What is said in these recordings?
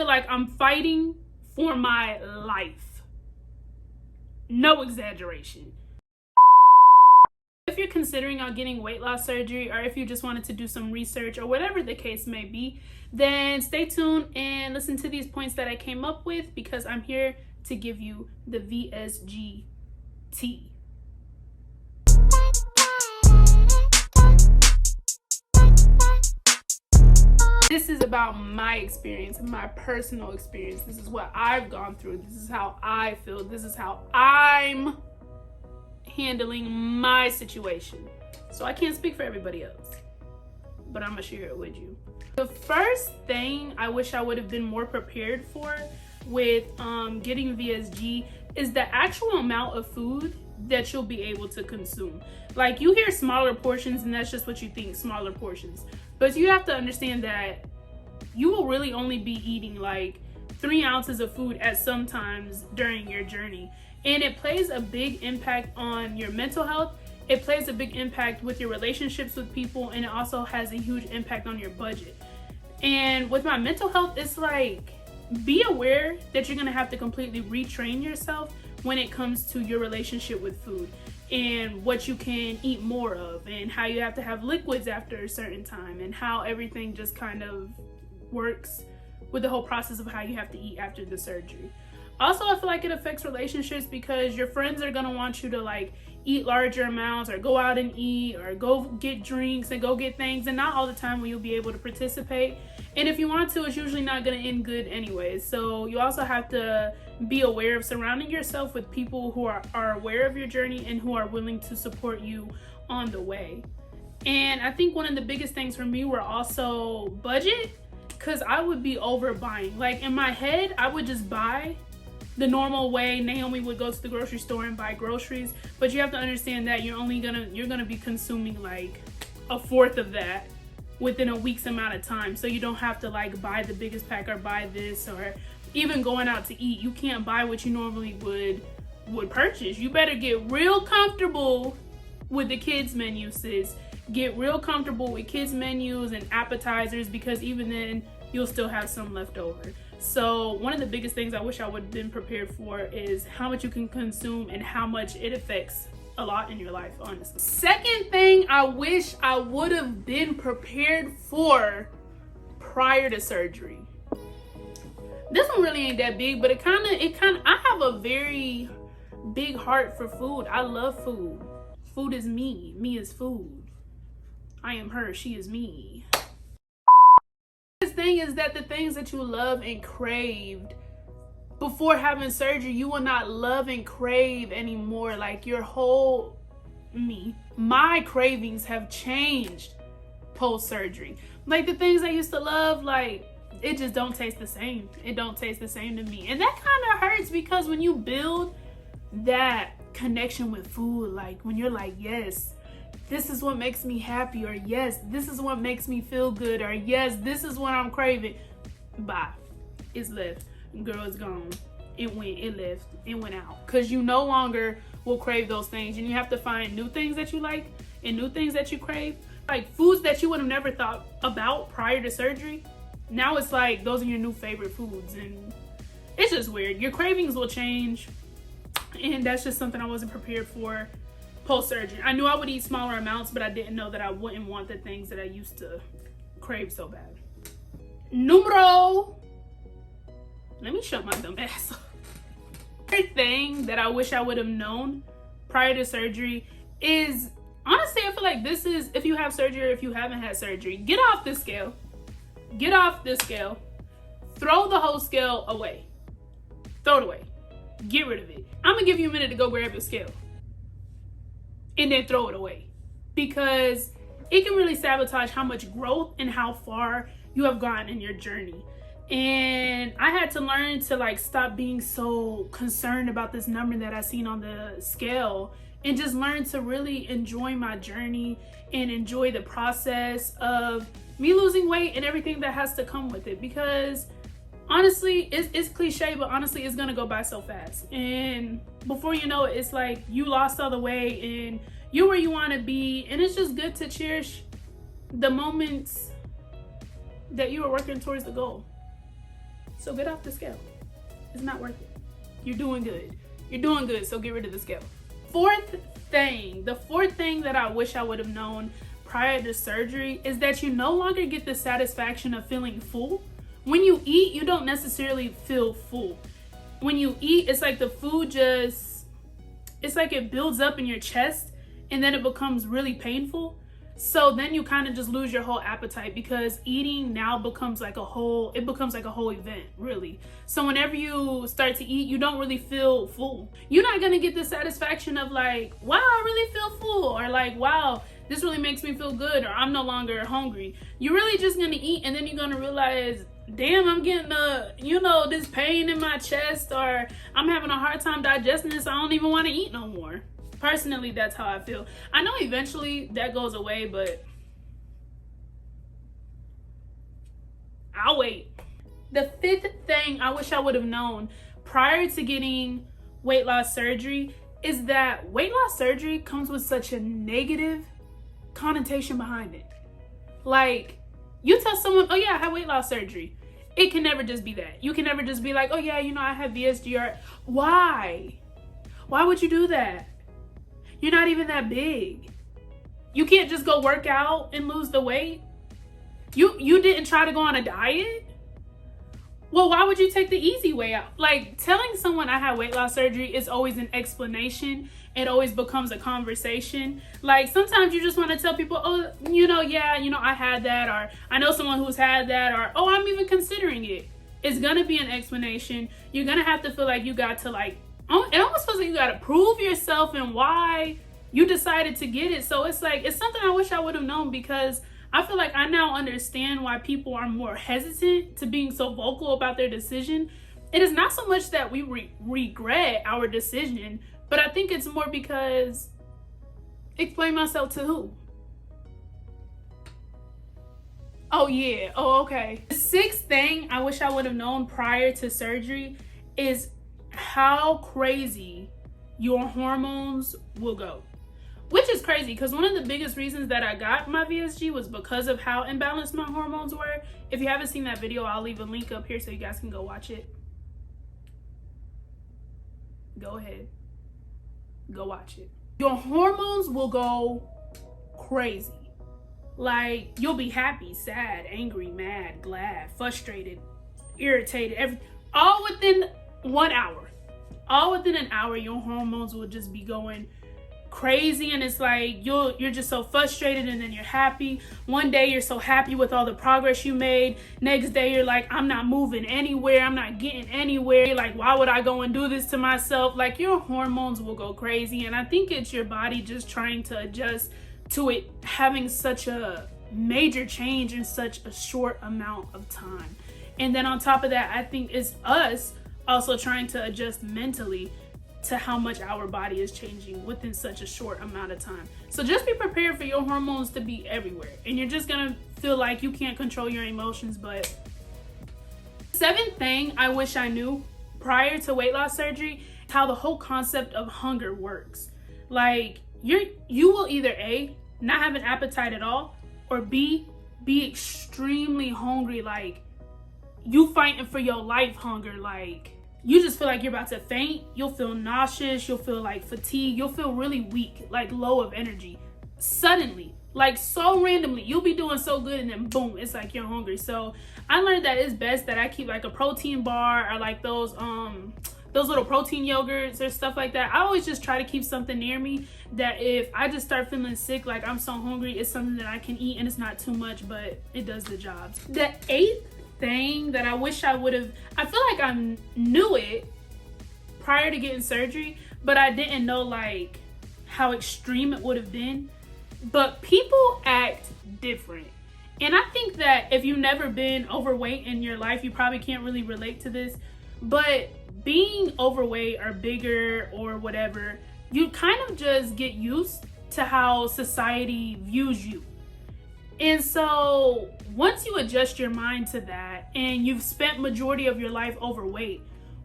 I feel like I'm fighting for my life. No exaggeration. If you're considering on getting weight loss surgery, or if you just wanted to do some research or whatever the case may be, then stay tuned and listen to these points that I came up with, because I'm here to give you the VSG tea. This is about my experience, my personal experience. This is what I've gone through. This is how I feel. This is how I'm handling my situation. So I can't speak for everybody else, but I'm gonna share it with you. The first thing I wish I would have been more prepared for with getting VSG is the actual amount of food that you'll be able to consume. Like, you hear smaller portions and that's just what you think, smaller portions. But you have to understand that you will really only be eating like 3 ounces of food at some times during your journey. And it plays a big impact on your mental health. It plays a big impact with your relationships with people, and it also has a huge impact on your budget. And with my mental health, it's like, be aware that you're gonna have to completely retrain yourself when it comes to your relationship with food and what you can eat more of, and how you have to have liquids after a certain time, and how everything just kind of works with the whole process of how you have to eat after the surgery. Also, I feel like it affects relationships, because your friends are gonna want you to like eat larger amounts, or go out and eat, or go get drinks and go get things, and not all the time will you be able to participate. And if you want to, it's usually not gonna end good anyways. So you also have to be aware of surrounding yourself with people who are aware of your journey and who are willing to support you on the way. And I think one of the biggest things for me were also budget, because I would be overbuying. Like, in my head, I would just buy the normal way Naomi would go to the grocery store and buy groceries, but you have to understand that you're gonna be consuming like 1/4 of that within a week's amount of time. So you don't have to like buy the biggest pack or buy this, or even going out to eat, you can't buy what you normally would purchase. You better get real comfortable with the kids menu, sis. Get real comfortable with kids menus and appetizers, because even then you'll still have some left over. So one of the biggest things I wish I would have been prepared for is how much you can consume and how much it affects a lot in your life, honestly. Second thing I wish I would have been prepared for prior to surgery. This one really ain't that big, but it kind of, I have a very big heart for food. I love food. Food is me. Me is food. I am her. She is me. This thing is that the things that you love and craved before having surgery, you will not love and crave anymore. Like, your whole me. My cravings have changed post-surgery. Like, the things I used to love, like, it just don't taste the same. It don't taste the same to me. And that kind of hurts, because when you build that connection with food, like when you're like, yes, this is what makes me happy, or yes, this is what makes me feel good, or yes, this is what I'm craving. Bye. It's left. Girl, it's gone. It left, it went out. Because you no longer will crave those things. And you have to find new things that you like and new things that you crave. Like foods that you would have never thought about prior to surgery. Now it's like those are your new favorite foods. And it's just weird. Your cravings will change. And that's just something I wasn't prepared for post-surgery. I knew I would eat smaller amounts, but I didn't know that I wouldn't want the things that I used to crave so bad. Let me shut my dumb ass up. Third thing that I wish I would have known prior to surgery is, honestly, I feel like this is, if you have surgery or if you haven't had surgery, get off this scale. Get off this scale. Throw the whole scale away. Throw it away. Get rid of it. I'm gonna give you a minute to go grab your scale and then throw it away, because it can really sabotage how much growth and how far you have gotten in your journey. And I had to learn to like stop being so concerned about this number that I seen on the scale, and just learn to really enjoy my journey and enjoy the process of me losing weight and everything that has to come with it. Because honestly, it's cliche, but honestly, it's gonna go by so fast. And before you know it, it's like you lost all the weight and you're where you wanna be. And it's just good to cherish the moments that you were working towards the goal. So get off the scale. It's not worth it. You're doing good. You're doing good, so get rid of the scale. The fourth thing that I wish I would have known prior to surgery is that you no longer get the satisfaction of feeling full. When you eat, you don't necessarily feel full. When you eat, it's like the food it's like it builds up in your chest and then it becomes really painful. So then you kind of just lose your whole appetite, because eating now becomes like a whole event, really. So whenever you start to eat, you don't really feel full. You're not gonna get the satisfaction of like, wow, I really feel full, or like, wow, this really makes me feel good, or I'm no longer hungry. You're really just gonna eat, and then you're gonna realize, damn, I'm getting this pain in my chest, or I'm having a hard time digesting this. I don't even want to eat no more. Personally, that's how I feel. I know eventually that goes away, but I'll wait. The fifth thing I wish I would have known prior to getting weight loss surgery is that weight loss surgery comes with such a negative connotation behind it. Like, you tell someone, oh yeah, I had weight loss surgery. It can never just be that. You can never just be like, oh yeah, I have VSG. Or why? Why would you do that? You're not even that big. You can't just go work out and lose the weight. You didn't try to go on a diet? Well, why would you take the easy way out? Like, telling someone I had weight loss surgery is always an explanation. It always becomes a conversation. Like, sometimes you just want to tell people, oh, I had that, or I know someone who's had that, or, oh, I'm even considering it. It's gonna be an explanation. You're gonna have to feel like you got to it almost feels like you got to prove yourself and why you decided to get it. So it's like, it's something I wish I would have known, because I feel like I now understand why people are more hesitant to being so vocal about their decision. It is not so much that we regret our decision, but I think it's more because, explain myself to who? Oh yeah, oh okay. The sixth thing I wish I would have known prior to surgery is how crazy your hormones will go. Which is crazy, because one of the biggest reasons that I got my VSG was because of how imbalanced my hormones were. If you haven't seen that video, I'll leave a link up here so you guys can go watch it. Go ahead. Go watch it. Your hormones will go crazy. Like, you'll be happy, sad, angry, mad, glad, frustrated, irritated, all within 1 hour. All within an hour, your hormones will just be going crazy, and it's like you're just so frustrated, and then you're happy. One day you're so happy with all the progress you made. Next day you're like, I'm not moving anywhere. I'm not getting anywhere. You're like, why would I go and do this to myself? Like, your hormones will go crazy, and I think it's your body just trying to adjust to it having such a major change in such a short amount of time. And then on top of that, I think it's us also trying to adjust mentally to how much our body is changing within such a short amount of time. So just be prepared for your hormones to be everywhere, and you're just gonna feel like you can't control your emotions. But seventh thing I wish I knew prior to weight loss surgery, how the whole concept of hunger works. Like, you will either A, not have an appetite at all, or B, be extremely hungry, like you fighting for your life hunger. Like, you just feel like you're about to faint. You'll feel nauseous. You'll feel like fatigue. You'll feel really weak, like low of energy. Suddenly, like so randomly, you'll be doing so good, and then boom, it's like you're hungry. So I learned that it's best that I keep like a protein bar, or like those little protein yogurts or stuff like that. I always just try to keep something near me that if I just start feeling sick, like I'm so hungry, it's something that I can eat, and it's not too much, but it does the job. The eighth thing that I wish I would have, I feel like I knew it prior to getting surgery, but I didn't know like how extreme it would have been. But people act different, and I think that if you've never been overweight in your life, you probably can't really relate to this, but being overweight or bigger or whatever, you kind of just get used to how society views you. And so once you adjust your mind to that, and you've spent majority of your life overweight,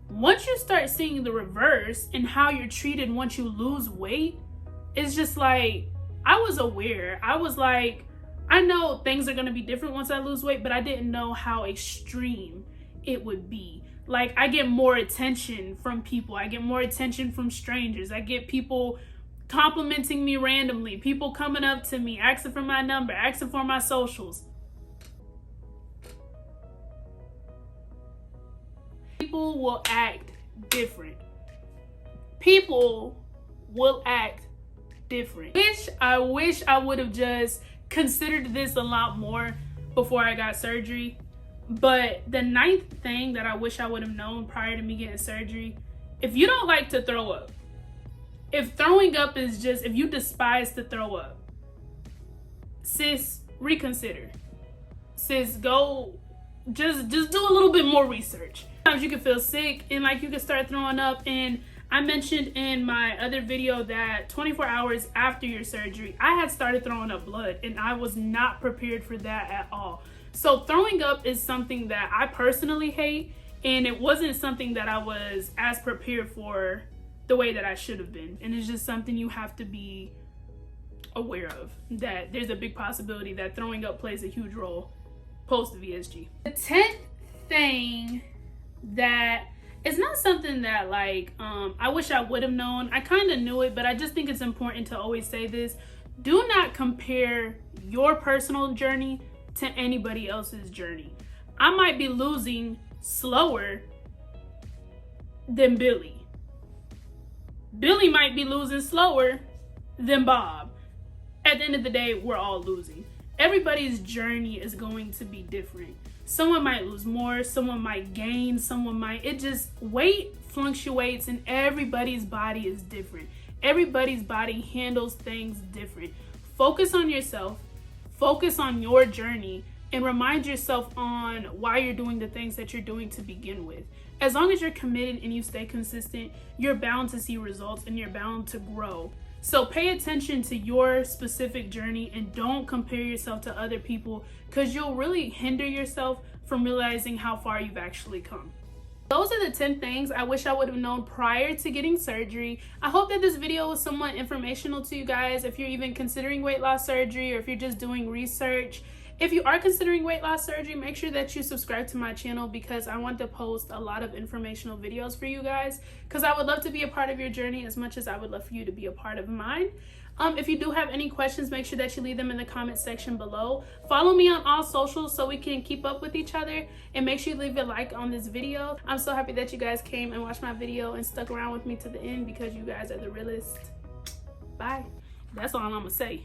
once you start seeing the reverse and how you're treated once you lose weight, it's just like, I was aware. I was like, I know things are going to be different once I lose weight, but I didn't know how extreme it would be. Like, I get more attention from people. I get more attention from strangers. I get people complimenting me randomly, people coming up to me, asking for my number, asking for my socials. People will act different. People will act different. I wish I would have just considered this a lot more before I got surgery. But the 9th thing that I wish I would have known prior to me getting surgery, if you don't like to throw up, if throwing up is just, if you despise to throw up, sis, reconsider. Sis, go, just do a little bit more research. Sometimes you can feel sick and like you can start throwing up. And I mentioned in my other video that 24 hours after your surgery, I had started throwing up blood, and I was not prepared for that at all. So throwing up is something that I personally hate, and it wasn't something that I was as prepared for the way that I should have been. And it's just something you have to be aware of, that there's a big possibility that throwing up plays a huge role post VSG. The 10th thing that it's not something that like I wish I would have known. I kind of knew it, but I just think it's important to always say this. Do not compare your personal journey to anybody else's journey. I might be losing slower than Billy. Billy might be losing slower than Bob. At the end of the day, we're all losing. Everybody's journey is going to be different. Someone might lose more, someone might gain, weight fluctuates, and everybody's body is different. Everybody's body handles things different. Focus on yourself. Focus on your journey and remind yourself on why you're doing the things that you're doing to begin with. As long as you're committed and you stay consistent, you're bound to see results and you're bound to grow. So pay attention to your specific journey and don't compare yourself to other people, because you'll really hinder yourself from realizing how far you've actually come. Those are the 10 things I wish I would have known prior to getting surgery. I hope that this video was somewhat informational to you guys if you're even considering weight loss surgery or if you're just doing research. If you are considering weight loss surgery, make sure that you subscribe to my channel, because I want to post a lot of informational videos for you guys, because I would love to be a part of your journey as much as I would love for you to be a part of mine. If you do have any questions, make sure that you leave them in the comment section below. Follow me on all socials so we can keep up with each other, and make sure you leave a like on this video. I'm so happy that you guys came and watched my video and stuck around with me to the end, because you guys are the realest. Bye. That's all I'm gonna say.